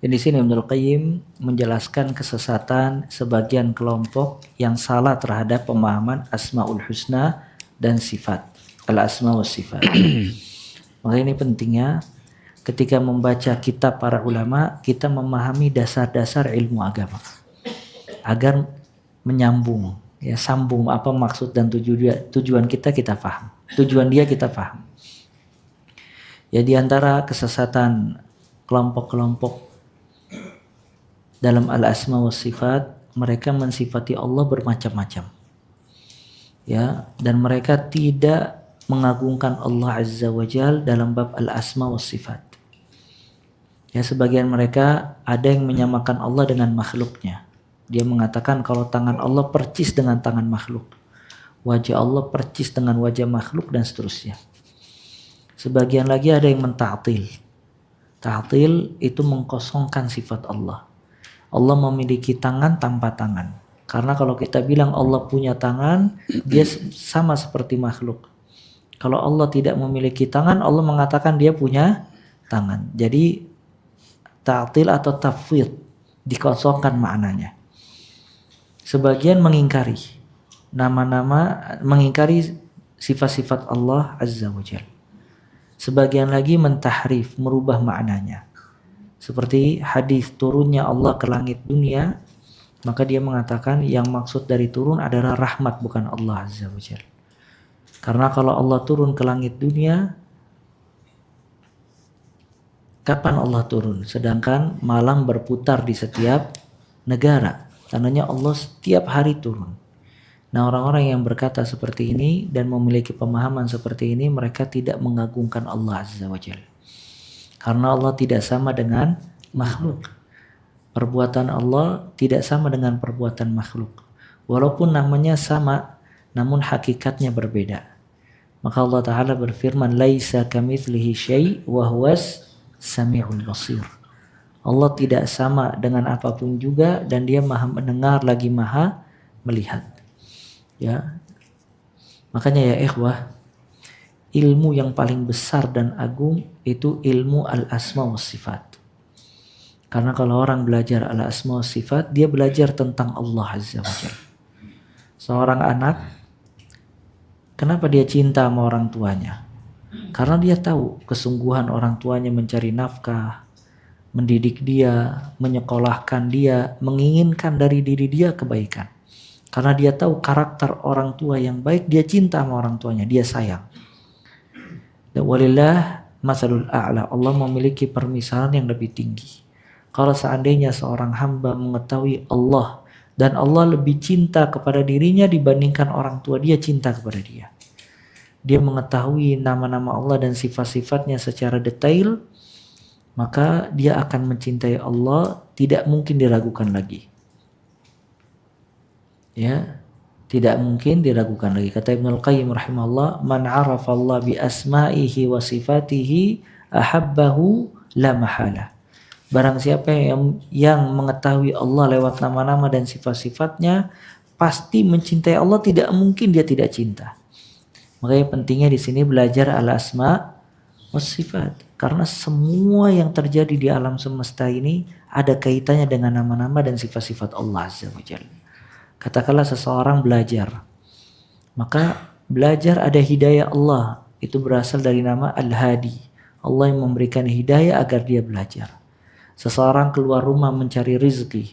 Dan di sini Ibnul Qayyim menjelaskan kesesatan sebagian kelompok yang salah terhadap pemahaman Asmaul Husna dan sifat. Al-Asma wa Sifat. Maka ini pentingnya ketika membaca kitab para ulama, kita memahami dasar-dasar ilmu agama agar menyambung, ya, sambung apa maksud dan tujuan kita paham. Tujuan dia kita paham. Ya, di antara kesesatan kelompok-kelompok dalam al-asma wa sifat, mereka mensifati Allah bermacam-macam. Ya, dan mereka tidak mengagungkan Allah Azza wa Jal dalam bab al-asma wa sifat. Ya, sebagian mereka ada yang menyamakan Allah dengan makhluknya. Dia mengatakan kalau tangan Allah percis dengan tangan makhluk, wajah Allah percis dengan wajah makhluk, dan seterusnya. Sebagian lagi ada yang menta'til. Ta'til itu mengkosongkan sifat Allah. Allah memiliki tangan tanpa tangan. Karena kalau kita bilang Allah punya tangan, dia sama seperti makhluk. Kalau Allah tidak memiliki tangan, Allah mengatakan dia punya tangan. Jadi ta'til atau tafwid, dikosongkan maknanya. Sebagian mengingkari mengingkari sifat-sifat Allah Azza wa Jalla. Sebagian lagi mentahrif, merubah maknanya. Seperti hadis turunnya Allah ke langit dunia, maka dia mengatakan yang maksud dari turun adalah rahmat, bukan Allah Azza wa Jalla. Karena kalau Allah turun ke langit dunia, kapan Allah turun? Sedangkan malam berputar di setiap negara. Tandanya Allah setiap hari turun. Nah, orang-orang yang berkata seperti ini dan memiliki pemahaman seperti ini, mereka tidak mengagungkan Allah Azza wa Jalla. Karena Allah tidak sama dengan makhluk. Perbuatan Allah tidak sama dengan perbuatan makhluk. Walaupun namanya sama, namun hakikatnya berbeda. Maka Allah Ta'ala berfirman, laisa kamitslihi syai' wa huwas sami'ul basir. Allah tidak sama dengan apapun juga, dan dia maha mendengar lagi maha melihat. Ya, makanya ya ikhwah, ilmu yang paling besar dan agung itu ilmu al-asma wa sifat. Karena kalau orang belajar al-asma wa sifat, dia belajar tentang Allah Azza wa Jalla. Seorang anak, kenapa dia cinta sama orang tuanya? Karena dia tahu kesungguhan orang tuanya mencari nafkah, mendidik dia, menyekolahkan dia, menginginkan dari diri dia kebaikan. Karena dia tahu karakter orang tua yang baik, dia cinta sama orang tuanya, dia sayang. Dan walillah masalul a'la, Allah memiliki permisalan yang lebih tinggi. Kalau seandainya seorang hamba mengetahui Allah dan Allah lebih cinta kepada dirinya dibandingkan orang tua, dia cinta kepada dia. Dia mengetahui nama-nama Allah dan sifat-sifatnya secara detail, maka dia akan mencintai Allah, tidak mungkin diragukan lagi. Ya, tidak mungkin diragukan lagi. Kata Ibnul Qayyim rahimahullah, man 'arafa Allah bi asma'ihi wa sifatihi ahabbahu la mahala. Barang siapa yang mengetahui Allah lewat nama-nama dan sifat-sifatnya, pasti mencintai Allah, tidak mungkin dia tidak cinta. Makanya pentingnya di sini belajar al-asma was sifat, karena semua yang terjadi di alam semesta ini ada kaitannya dengan nama-nama dan sifat-sifat Allah Azza wa Jalla. Katakanlah seseorang belajar, maka belajar ada hidayah Allah, itu berasal dari nama Al-Hadi. Allah yang memberikan hidayah agar dia belajar. Seseorang keluar rumah mencari rizki,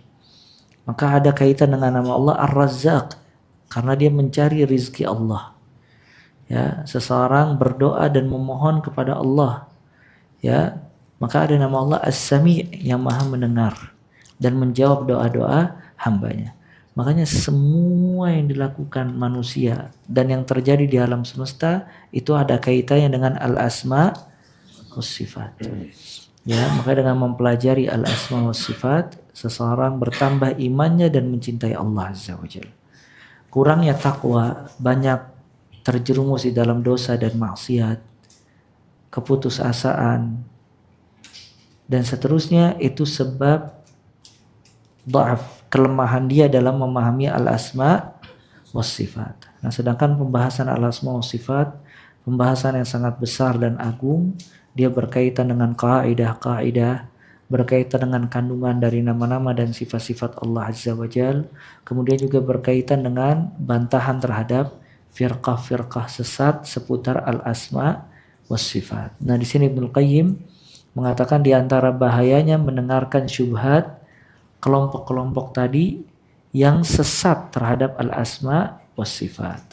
maka ada kaitan dengan nama Allah Ar-Razzaq, karena dia mencari rizki Allah. Ya, seseorang berdoa dan memohon kepada Allah, ya, maka ada nama Allah As-Sami' yang maha mendengar dan menjawab doa-doa hambanya. Makanya semua yang dilakukan manusia dan yang terjadi di alam semesta itu ada kaitannya dengan al-asma was sifat. Ya, maka dengan mempelajari al-asma was sifat, seseorang bertambah imannya dan mencintai Allah Azza wa Jalla. Kurangnya takwa, banyak terjerumus di dalam dosa dan maksiat, keputusasaan, dan seterusnya, itu sebab dhaaf, kelemahan dia dalam memahami al-asma was sifat. Nah, sedangkan pembahasan al-asma was sifat, pembahasan yang sangat besar dan agung, dia berkaitan dengan kaidah-kaidah berkaitan dengan kandungan dari nama-nama dan sifat-sifat Allah Azza wa Jal. Kemudian juga berkaitan dengan bantahan terhadap firqah-firqah sesat seputar al-asma was sifat. Nah, di sini Ibnu Qayyim mengatakan di antara bahayanya mendengarkan syubhat kelompok-kelompok tadi yang sesat terhadap al-asma was sifat.